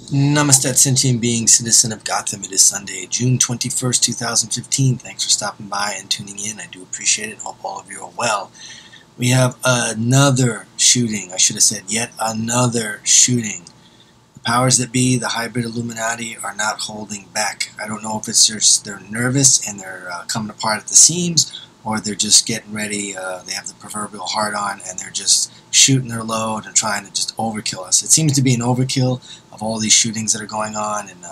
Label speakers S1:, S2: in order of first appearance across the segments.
S1: Namaste, sentient being, citizen of Gotham. It is Sunday, June 21st, 2015. Thanks for stopping by and tuning in. I do appreciate it. Hope all of you are well. We have another shooting. I should have said yet another shooting. The powers that be, the hybrid Illuminati, are not holding back. I don't know if it's just they're nervous and they're coming apart at the seams, or they're just getting ready. They have the proverbial heart on, and they're just shooting their load and trying to just overkill us. It seems to be an overkill of all these shootings that are going on, and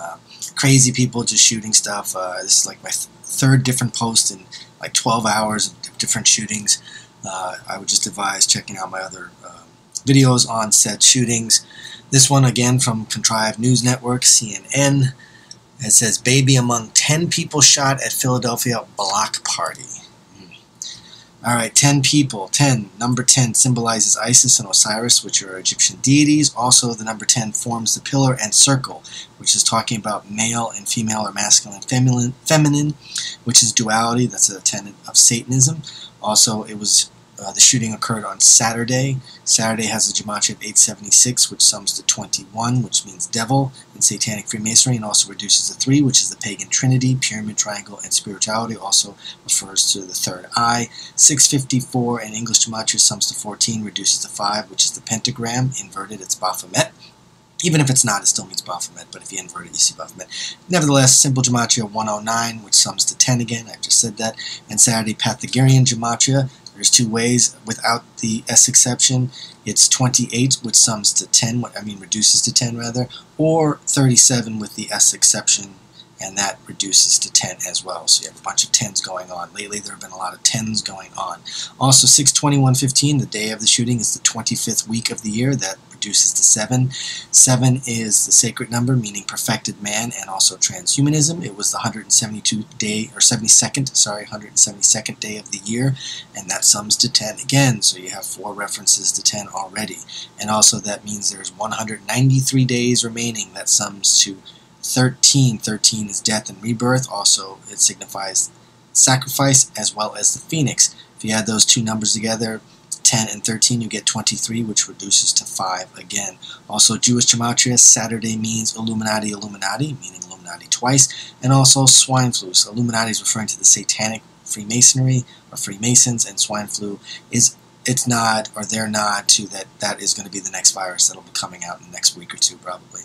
S1: crazy people just shooting stuff. This is like my third different post in like 12 hours of different shootings. I would just advise checking out my other videos on said shootings. This one again from Contrived News Network, CNN. It says, baby among 10 people shot at Philadelphia block party. Alright, 10 people. 10. Number 10 symbolizes Isis and Osiris, which are Egyptian deities. Also, the number 10 forms the pillar and circle, which is talking about male and female, or masculine and feminine, which is duality. That's a tenet of Satanism. Also, it was the shooting occurred on Saturday. Saturday has a gematria of 876, which sums to 21, which means devil in Satanic Freemasonry, and also reduces to 3, which is the pagan trinity, pyramid, triangle, and spirituality. Also refers to the third eye. 654 in English gematria sums to 14, reduces to 5, which is the pentagram. Inverted, it's Baphomet. Even if it's not, it still means Baphomet, but if you invert it, you see Baphomet. Nevertheless, simple gematria 109, which sums to 10 again. I just said that. And Saturday, Pythagorean gematria. There's two ways without the S exception. It's 28, which sums to 10, reduces to 10 rather, or 37 with the S exception, and that reduces to 10 as well. So you have a bunch of 10s going on. Lately there have been a lot of 10s going on. Also 6/21/15, the day of the shooting, is the 25th week of the year. That reduces to 7. 7 is the sacred number, meaning perfected man, and also transhumanism. It was the 172nd day of the year, and that sums to 10 again. So you have 4 references to 10 already. And also that means there's 193 days remaining. That sums to 13. 13 is death and rebirth. Also, it signifies sacrifice as well as the phoenix. If you add those two numbers together, 10 and 13, you get 23, which reduces to 5 again. Also, Jewish gematria, Saturday means Illuminati, Illuminati, meaning Illuminati twice, and also swine flu. So Illuminati is referring to the Satanic Freemasonry, or Freemasons, and swine flu is its nod, or their nod to that is going to be the next virus that will be coming out in the next week or two, probably.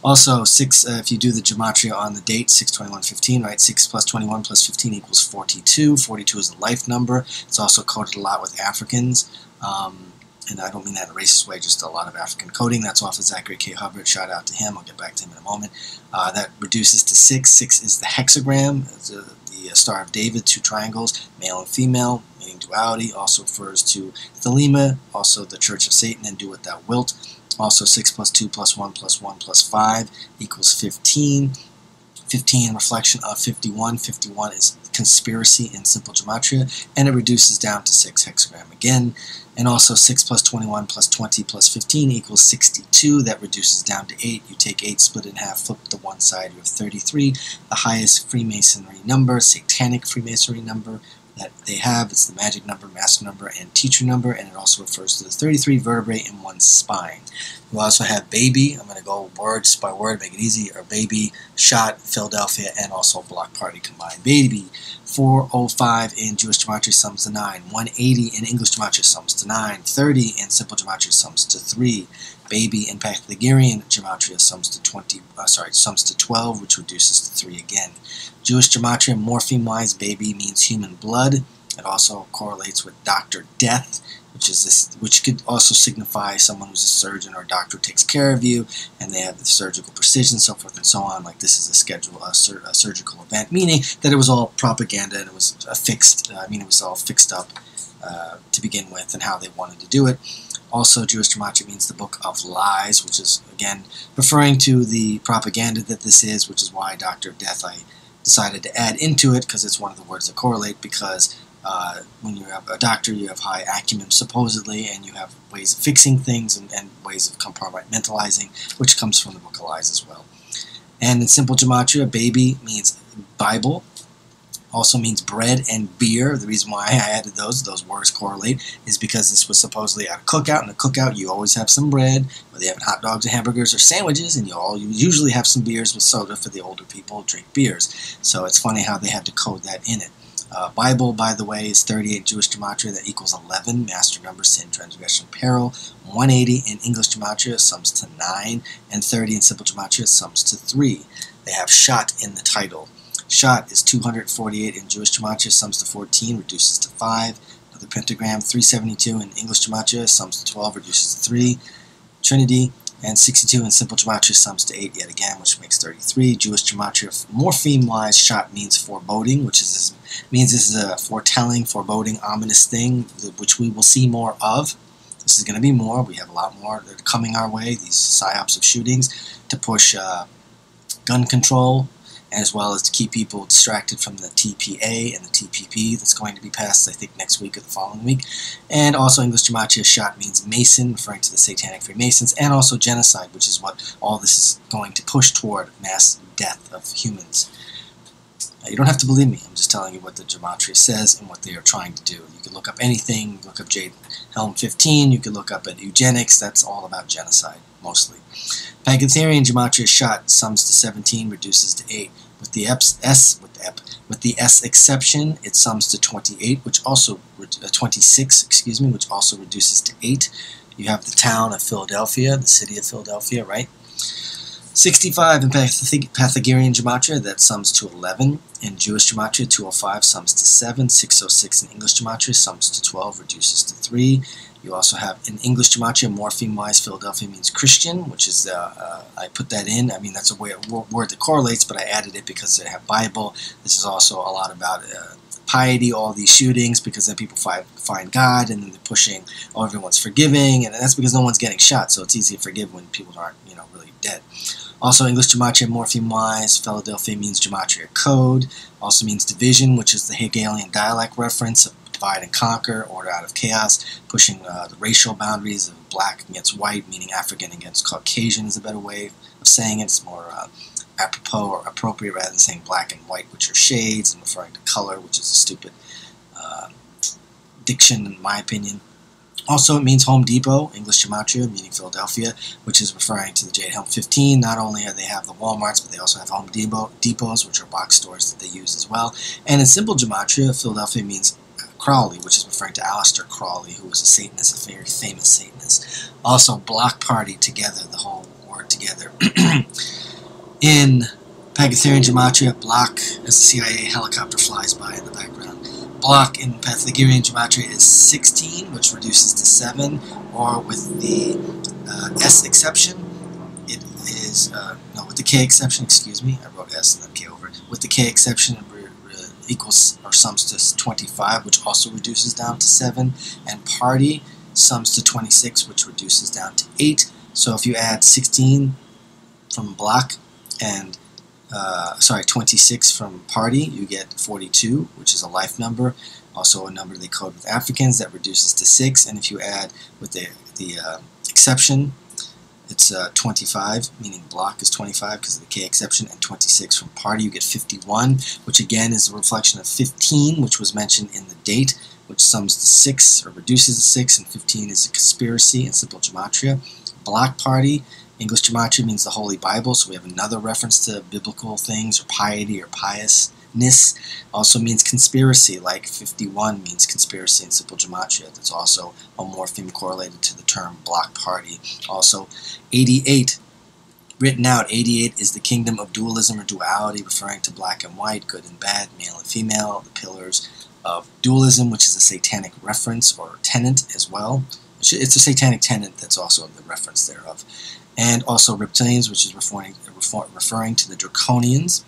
S1: Also, 6. If you do the gematria on the date, 6/21/15, right? 6 plus 21 plus 15 equals 42. 42 is a life number. It's also coded a lot with Africans, and I don't mean that in a racist way, just a lot of African coding. That's off of Zachary K. Hubbard. Shout out to him. I'll get back to him in a moment. That reduces to 6. 6 is the hexagram, the Star of David, 2 triangles, male and female, meaning duality. Also refers to Thelema, also the Church of Satan, and do what thou wilt. Also, 6 plus 2 plus 1 plus 1 plus 5 equals 15. 15, reflection of 51. 51 is conspiracy in simple gematria, and it reduces down to 6 hexagram again. And also 6 plus 21 plus 20 plus 15 equals 62. That reduces down to 8. You take 8, split it in half, flip it to one side, you have 33. The highest Freemasonry number, Satanic Freemasonry number that they have. It's the magic number, master number, and teacher number, and it also refers to the 33 vertebrae in one's spine. You also have baby. I'm going to go words by word, make it easy. Or baby, shot, Philadelphia, and also block party combined. Baby, 405 in Jewish gematria sums to 9. 180 in English gematria sums to 9. 30 in simple gematria sums to 3. Baby in Pythagorean gematria sums to 12, which reduces to 3 again. Jewish gematria, morpheme-wise, baby means human blood. It also correlates with Dr. Death, which could also signify someone who's a surgeon or a doctor who takes care of you, and they have the surgical precision, so forth and so on. Like this is a surgical event, meaning that it was all propaganda and it was it was all fixed up to begin with, and how they wanted to do it. Also, Jewish gematria means the book of lies, which is again referring to the propaganda that this is, which is why Dr. Death I decided to add into it, because it's one of the words that correlate, because when you have a doctor, you have high acumen supposedly, and you have ways of fixing things and ways of compartmentalizing, which comes from the book of lies as well. And in simple gematria, baby means Bible. Also means bread and beer. The reason why I added those words correlate, is because this was supposedly at a cookout. In a cookout, you always have some bread, whether you have hot dogs or hamburgers or sandwiches, and you usually have some beers with soda for the older people who drink beers. So it's funny how they had to code that in it. Bible, by the way, is 38 Jewish gematria. That equals 11. Master number, sin, transgression, peril. 180 in English gematria sums to 9, and 30 in simple gematria sums to 3. They have shot in the title. Shot is 248 in Jewish gematria, sums to 14, reduces to 5. Another pentagram, 372 in English gematria, sums to 12, reduces to 3. Trinity, and 62 in simple gematria, sums to 8 yet again, which makes 33. Jewish gematria, morpheme-wise, shot means foreboding, means this is a foretelling, foreboding, ominous thing, which we will see more of. This is going to be more. We have a lot more that are coming our way, these PSYOPs of shootings, to push gun control, as well as to keep people distracted from the TPA and the TPP that's going to be passed, I think, next week or the following week. And also English gematria, shot means Mason, referring to the Satanic Freemasons, and also genocide, which is what all this is going to push toward, mass death of humans. You don't have to believe me. I'm just telling you what the gematria says and what they are trying to do. You can look up anything. You can look up Jade Helm 15. You can look up at eugenics. That's all about genocide, mostly. Pythagorean gematria, shot sums to 17, reduces to 8. With the S exception, it sums to 28, which also 26, excuse me, which also reduces to 8. You have the town of Philadelphia, the city of Philadelphia, right? 65 in Pythagorean gematria, that sums to 11. In Jewish gematria, 205 sums to 7. 606 in English gematria sums to 12, reduces to 3. You also have, in English gematria, morpheme-wise, Philadelphia means Christian, which is, I put that in. I mean, that's a word that correlates, but I added it because they have Bible. This is also a lot about piety, all these shootings, because then people find God, and then they're pushing, oh, everyone's forgiving, and that's because no one's getting shot, so it's easy to forgive when people aren't, really dead. Also, English gematria, morpheme-wise, Philadelphia means gematria code. Also means division, which is the Hegelian dialect reference of divide and conquer, order out of chaos, pushing the racial boundaries of black against white, meaning African against Caucasian is a better way of saying it. It's more apropos or appropriate rather than saying black and white, which are shades, and referring to color, which is a stupid diction in my opinion. Also, it means Home Depot, English gematria, meaning Philadelphia, which is referring to the Jade Helm 15. Not only do they have the Walmarts, but they also have Home Depots, which are box stores that they use as well. And in simple gematria, Philadelphia means Crowley, which is referring to Aleister Crowley, who was a Satanist, a very famous Satanist. Also, block party together, the whole word together. In Pythagorean gematria, block, as the CIA helicopter flies by in the background. Block in Pythagorean gematria is 16, which reduces to 7, or with the S exception, it is, no, with the K exception, excuse me, I wrote S and then K over it. With the K exception, it equals or sums to 25, which also reduces down to 7, and party sums to 26, which reduces down to 8. So if you add 16 from block and 26 from party, you get 42, which is a life number, also a number they code with Africans that reduces to 6, and if you add with the exception, it's 25, meaning block is 25 because of the K exception, and 26 from party, you get 51, which again is a reflection of 15, which was mentioned in the date, which sums to 6, or reduces to 6, and 15 is a conspiracy in simple gematria. Block party, English gematria means the Holy Bible, so we have another reference to biblical things, or piety, or piousness. Also means conspiracy, like 51 means conspiracy in simple gematria. That's also a morpheme correlated to the term block party. Also, 88, written out, 88 is the kingdom of dualism or duality, referring to black and white, good and bad, male and female, the pillars of dualism, which is a satanic reference or tenet as well. It's a satanic tenet that's also the reference thereof. And also reptilians, which is referring to the draconians.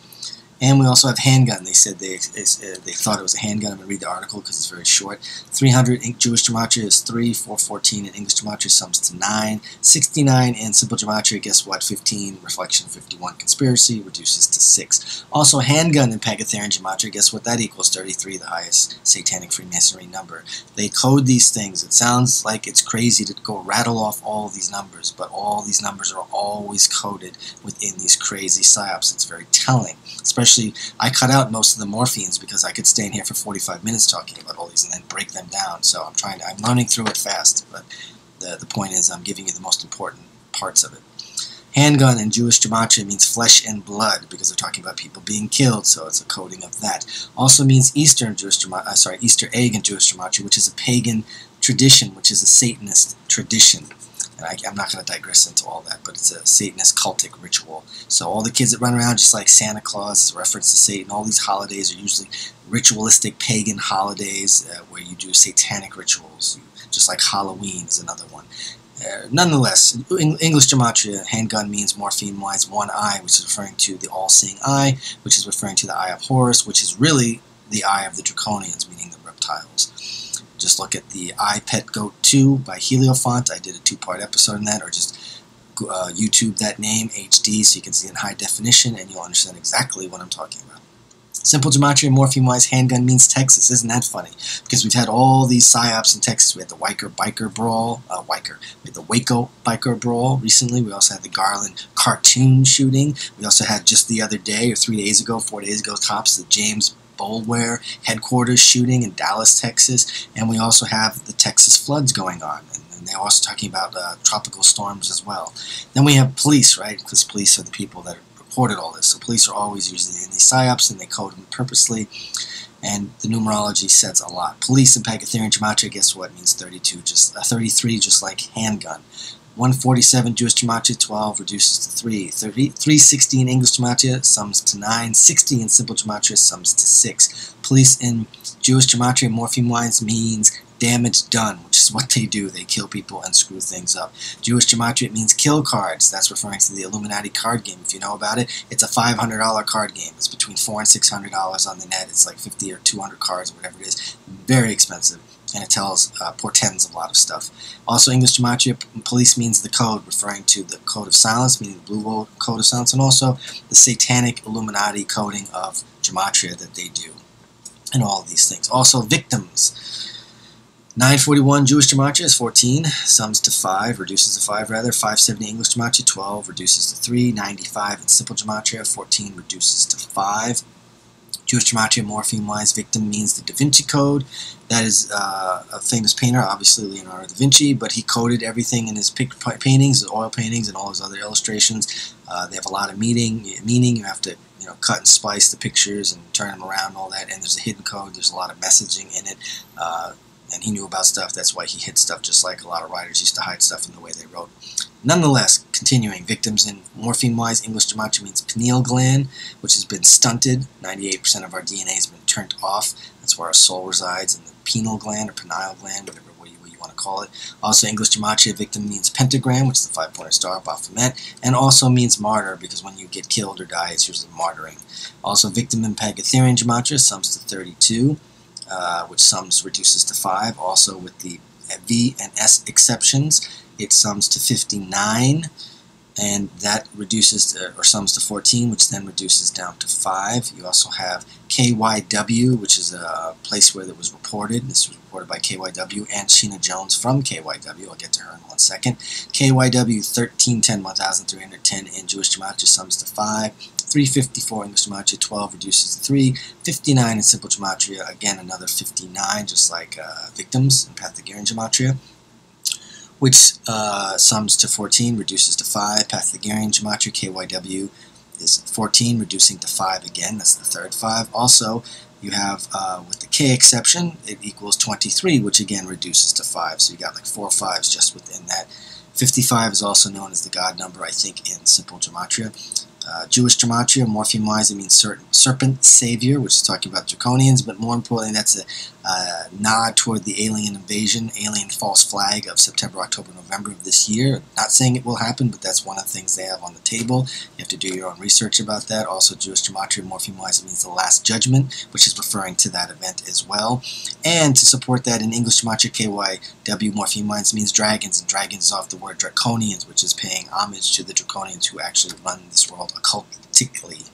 S1: And we also have handgun. They said they thought it was a handgun. I'm going to read the article because it's very short. 300 in Jewish gematria is 3. 414 in English gematria sums to 9. 69 in simple gematria, guess what? 15. Reflection 51. Conspiracy reduces to 6. Also handgun in Pythagorean gematria, guess what? That equals 33, the highest satanic Freemasonry number. They code these things. It sounds like it's crazy to go rattle off all these numbers, but all these numbers are always coded within these crazy PSYOPs. It's very telling, especially especially, I cut out most of the morphemes because I could stay in here for 45 minutes talking about all these and then break them down. So I'm running through it fast, but the point is I'm giving you the most important parts of it. Handgun in Jewish gematria means flesh and blood because they're talking about people being killed, so it's a coding of that. Also means Easter egg in Jewish gematria, which is a pagan tradition, which is a Satanist tradition. And I'm not going to digress into all that, but it's a Satanist cultic ritual. So all the kids that run around just like Santa Claus is a reference to Satan. All these holidays are usually ritualistic pagan holidays where you do satanic rituals, just like Halloween is another one. Nonetheless, English gematria, handgun means morpheme-wise one eye, which is referring to the all-seeing eye, which is referring to the eye of Horus, which is really the eye of the Draconians, meaning the reptiles. Just look at the I Pet Goat 2 by Heliofont. I did a 2-part episode on that, or just YouTube that name, HD, so you can see it in high definition, and you'll understand exactly what I'm talking about. Simple gematria, morpheme-wise, handgun means Texas. Isn't that funny? Because we've had all these PSYOPs in Texas. We had the Waco biker brawl. We had the Waco biker brawl recently. We also had the Garland cartoon shooting. We also had just the other day, or 4 days ago, cops, the James Boulware headquarters shooting in Dallas, Texas. And we also have the Texas floods going on. And they're also talking about tropical storms as well. Then we have police, right? Because police are the people that reported all this. So police are always usually in these PSYOPs, and they code them purposely, and the numerology says a lot. Police in Pythagorean gematria, guess what? It means 33, just like handgun. 147 Jewish gematria, 12 reduces to 3. 360 in English gematria sums to 9. 60 in simple gematria sums to 6. Police in Jewish gematria, morpheme-wise, means damage done, which is what they do. They kill people and screw things up. Jewish gematria, it means kill cards. That's referring to the Illuminati card game. If you know about it, it's a $500 card game. It's between $400 and $600 on the net. It's like 50 or 200 cards, whatever it is. Very expensive, and it portends a lot of stuff. Also, English gematria, police means the code, referring to the code of silence, meaning the blue code of silence, and also the satanic Illuminati coding of gematria that they do, and all of these things. Also, victims. 941 Jewish gematria is 14, sums to 5, reduces to 5 rather. 570 English gematria, 12, reduces to 3. 95 in simple gematria, 14, reduces to 5. Jewish gematria, morpheme-wise, victim means the Da Vinci Code. That is a famous painter, obviously Leonardo da Vinci, but he coded everything in his paintings, his oil paintings, and all his other illustrations. They have a lot of meaning. You have to cut and splice the pictures and turn them around and all that, and there's a hidden code. There's a lot of messaging in it. And he knew about stuff. That's why he hid stuff, just like a lot of writers used to hide stuff in the way they wrote. Nonetheless, continuing, victims in morpheme-wise, English gematria means pineal gland, which has been stunted. 98% of our DNA has been turned off. That's where our soul resides, in the pineal gland or pineal gland, whatever way you want to call it. Also, English gematria, victim means pentagram, which is the 5-pointed star of Baphomet, and also means martyr, because when you get killed or die, it's usually martyring. Also, victim in Pythagorean gematria sums to 32. Which sums reduces to 5. Also, with the V and S exceptions, it sums to 59, and that reduces to, or sums to 14, which then reduces down to 5. You also have KYW, which is a place where it was reported. This was reported by KYW and Sheena Jones from KYW. I'll get to her in 1 second. KYW 1310 1310 in Jewish gematria sums to 5. 354 English gematria, 12 reduces to 3. 59 in simple gematria, again another 59, just like victims in Pythagorean gematria, which sums to 14, reduces to 5. Pythagorean gematria, KYW, is 14, reducing to 5 again. That's the third 5. Also, you have, with the K exception, it equals 23, which again reduces to 5. So you got like 4 5s just within that. 55 is also known as the God number, I think, in simple gematria. Jewish gematria, morpheme-wise, it means serpent savior, which is talking about draconians, but more importantly, that's a nod toward the alien invasion, alien false flag of September, October, November of this year. Not saying it will happen, but that's one of the things they have on the table. You have to do your own research about that. Also, Jewish gematria, morpheme-wise, it means the last judgment, which is referring to that event as well. And to support that, in English gematria, KYW, morpheme-wise, means dragons, and dragons is off the word draconians, which is paying homage to the draconians who actually run this world occultically.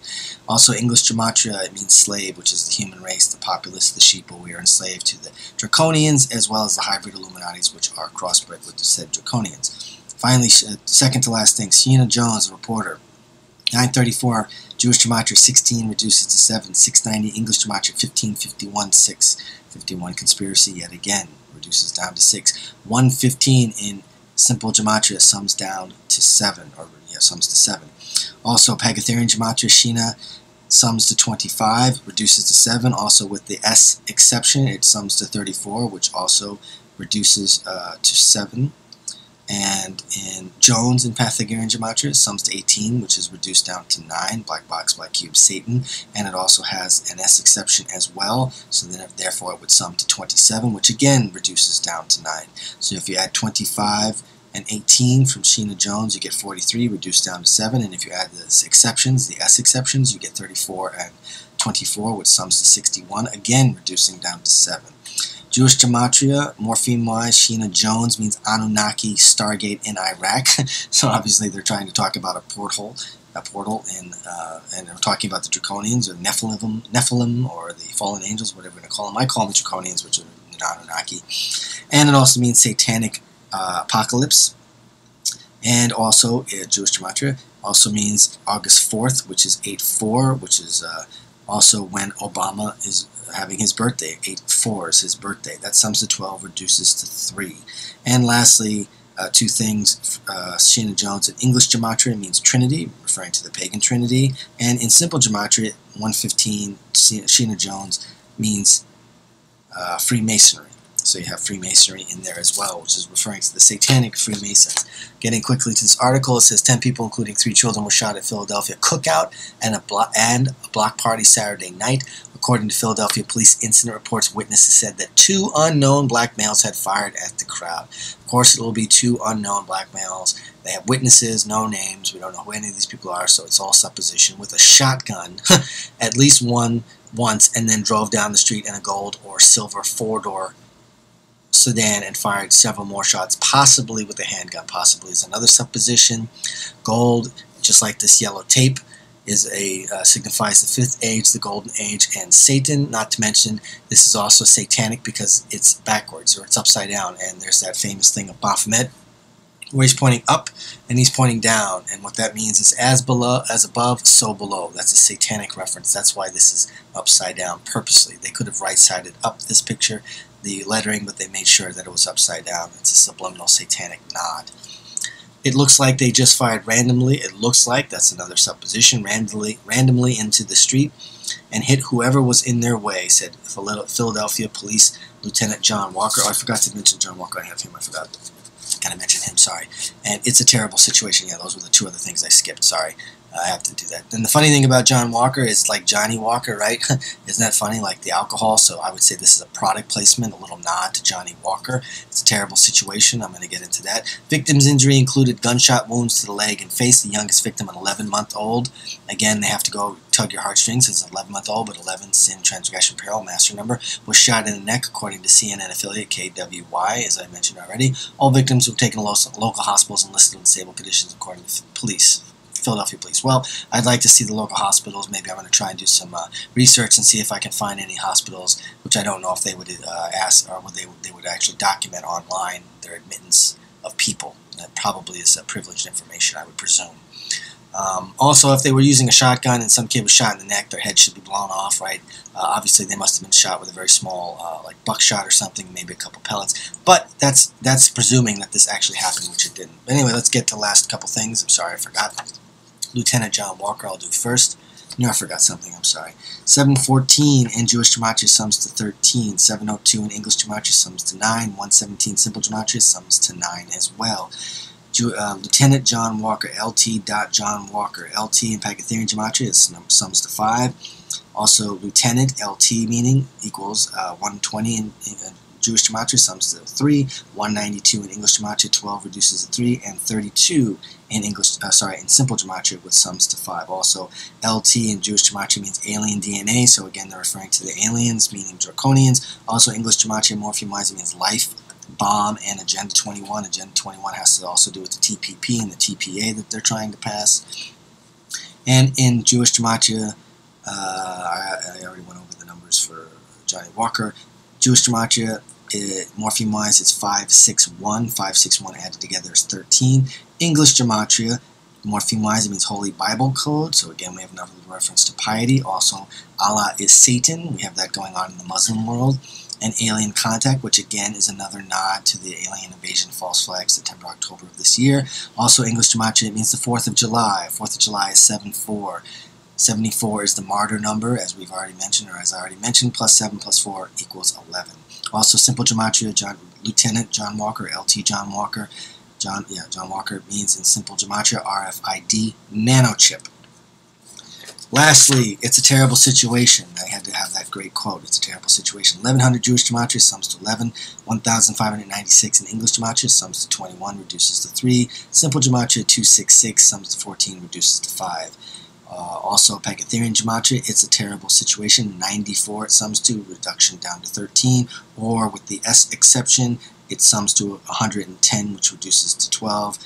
S1: Also, English gematria, it means slave, which is the human race, the populace, the sheeple. We are enslaved to the draconians, as well as the hybrid Illuminatis, which are crossbred with the said draconians. Finally, second to last thing, Sheena Jones, a reporter, 934, Jewish gematria 16 reduces to 7. 690, English gematria 15. 51, 6. 51, conspiracy yet again reduces down to 6. 115 in simple gematria sums down to 7, or yeah, sums to 7. Also, Pythagorean gematria Shina sums to 25, reduces to 7. Also, with the S exception, it sums to 34, which also reduces to 7. And in Jones in Pythagorean gematria, it sums to 18, which is reduced down to 9, black box, black cube, Satan. And it also has an S exception as well, so then therefore it would sum to 27, which again reduces down to 9. So if you add 25 and 18 from Sheena Jones, you get 43, reduced down to 7. And if you add the exceptions, the S exceptions, you get 34 and 24, which sums to 61, again reducing down to 7. Jewish gematria, morpheme-wise, Sheena Jones means Anunnaki Stargate in Iraq. So obviously they're trying to talk about a portal in, and they're talking about the Draconians or Nephilim or the fallen angels, whatever we're going to call them. I call them the Draconians, which are the Anunnaki. And it also means satanic apocalypse. And also, Jewish gematria also means August 4th, which is 8/4, which is also when Obama is having his birthday. 8/4 is his birthday. That sums to 12, reduces to 3. And lastly, two things. Sheena Jones in English gematria means Trinity, referring to the pagan Trinity. And in simple gematria, 115, Sheena Jones means Freemasonry. So you have Freemasonry in there as well, which is referring to the satanic Freemasons. Getting quickly to this article, it says 10 people, including 3 children, were shot at Philadelphia cookout and a block party Saturday night. According to Philadelphia police incident reports, witnesses said that 2 unknown black males had fired at the crowd. Of course, it will be 2 unknown black males. They have witnesses, no names. We don't know who any of these people are, so it's all supposition. With a shotgun, at least once, and then drove down the street in a gold or silver 4-door sedan and fired several more shots, possibly with a handgun. Possibly is another supposition. Gold, just like this yellow tape, is signifies the 5th age, the golden age, and Satan. Not to mention, this is also satanic because it's backwards, or it's upside down. And there's that famous thing of Baphomet, where he's pointing up and he's pointing down, and what that means is as above, so below. That's a satanic reference. That's why this is upside down purposely. They could have right-sided up this picture, the lettering, but they made sure that it was upside down. It's a subliminal satanic nod. It looks like they just fired randomly. It looks like, that's another supposition, randomly into the street and hit whoever was in their way, said Philadelphia Police Lieutenant John Walker. Oh, I forgot to mention John Walker. I have him. I forgot. Gotta mention him, sorry. And it's a terrible situation. Yeah, those were the 2 other things I skipped, sorry. I have to do that. And the funny thing about John Walker is like Johnny Walker, right? Isn't that funny? Like the alcohol. So I would say this is a product placement, a little nod to Johnny Walker. It's a terrible situation. I'm going to get into that. Victim's injury included gunshot wounds to the leg and face. The youngest victim, an 11-month-old. Again, they have to go tug your heartstrings. It's an 11-month-old, but 11, sin, transgression, peril, master number. Was shot in the neck, according to CNN affiliate KWY, as I mentioned already. All victims were taken to local hospitals and listed in stable conditions, according to police. Philadelphia police. Well, I'd like to see the local hospitals. Maybe I'm going to try and do some research and see if I can find any hospitals, which I don't know if they would ask, or they would actually document online their admittance of people. That probably is privileged information, I would presume. Also, if they were using a shotgun and some kid was shot in the neck, their head should be blown off, right? Obviously, they must have been shot with a very small, like buckshot or something, maybe a couple pellets. But that's presuming that this actually happened, which it didn't. But anyway, let's get to the last couple things. I'm sorry, I forgot. Lieutenant John Walker, I'll do first. No, I forgot something, I'm sorry. 714 in Jewish gematria sums to 13. 702 in English gematria sums to 9. 117 simple gematria sums to 9 as well. Lieutenant John Walker, LT. John Walker. LT in Pythagorean gematria sums to 5. Also, Lieutenant, LT meaning equals 120 in Jewish gematria sums to 3. 192 in English gematria, 12 reduces to 3, and 32 in in simple gematria, which sums to 5. Also, LT in Jewish gematria means alien DNA, so again they're referring to the aliens, meaning Draconians. Also, English gematria morpheme-wise means life, bomb, and Agenda 21. Agenda 21 has to also do with the TPP and the TPA that they're trying to pass. And in Jewish gematria, I already went over the numbers for Johnny Walker. Jewish gematria, morpheme-wise, it's 561. 561 added together is 13. English gematria, Morpheme-wise, it means Holy Bible Code. So again, we have another reference to piety. Also, Allah is Satan. We have that going on in the Muslim world. And Alien Contact, which again is another nod to the alien invasion false flag, September, October of this year. Also, English Gematria, it means the 4th of July. 4th of July is 7-4. 74 is the martyr number, as we've already mentioned, or as I already mentioned, plus 7 plus 4 equals 11. Also, simple gematria, Lieutenant John Walker, LT John Walker. John Walker means in simple gematria RFID nanochip. Lastly, it's a terrible situation. I had to have that great quote. It's a terrible situation. 1100 Jewish gematria sums to 11. 1596 in English gematria sums to 21, reduces to 3. Simple gematria 266 sums to 14, reduces to 5. Also, Pythagorean gematria, it's a terrible situation. 94 it sums to, reduction down to 13. Or with the S exception, it sums to 110, which reduces to 12.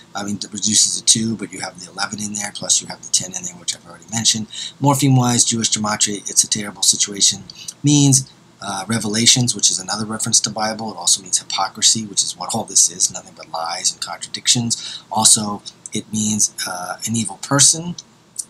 S1: Reduces to 2, but you have the 11 in there, plus you have the 10 in there, which I've already mentioned. Morpheme-wise, Jewish gematria, it's a terrible situation, means revelations, which is another reference to Bible. It also means hypocrisy, which is what all this is, nothing but lies and contradictions. Also, it means an evil person,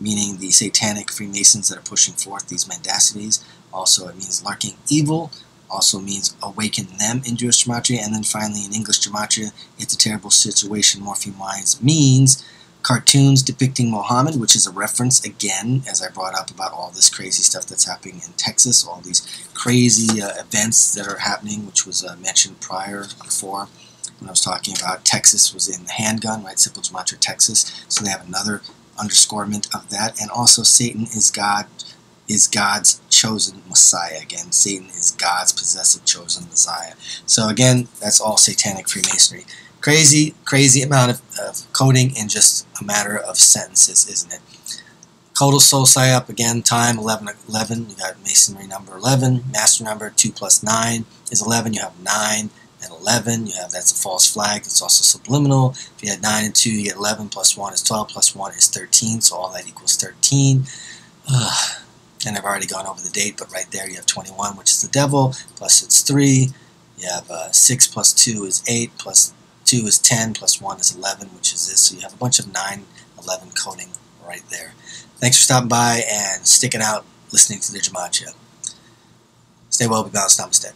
S1: meaning the satanic Freemasons that are pushing forth these mendacities. Also, it means lurking evil. Also means awaken them in Jewish gematria. And then finally, in English gematria, it's a terrible situation. Morpheme-wise means cartoons depicting Muhammad, which is a reference, again, as I brought up about all this crazy stuff that's happening in Texas, all these crazy events that are happening, which was mentioned before, when I was talking about Texas was in the handgun, right? Simple gematria, Texas. So they have another underscorement of that. And also, Satan is God's chosen Messiah. Again, Satan is God's possessive chosen Messiah. So again, that's all satanic Freemasonry. Crazy amount of coding in just a matter of sentences, isn't it? Codal soul PSYOP, again, time 11. You got Masonry number 11. Master number 2 plus 9 is 11. You have 9 and 11. That's a false flag. It's also subliminal. If you had 9 and 2, you get 11 plus 1 is 12 plus 1 is 13. So all that equals 13. And I've already gone over the date, but right there you have 21, which is the devil, plus it's 3. You have 6 plus 2 is 8, plus 2 is 10, plus 1 is 11, which is this. So you have a bunch of 9, 11 coding right there. Thanks for stopping by and sticking out, listening to the gematria. Stay well, be balanced, namaste.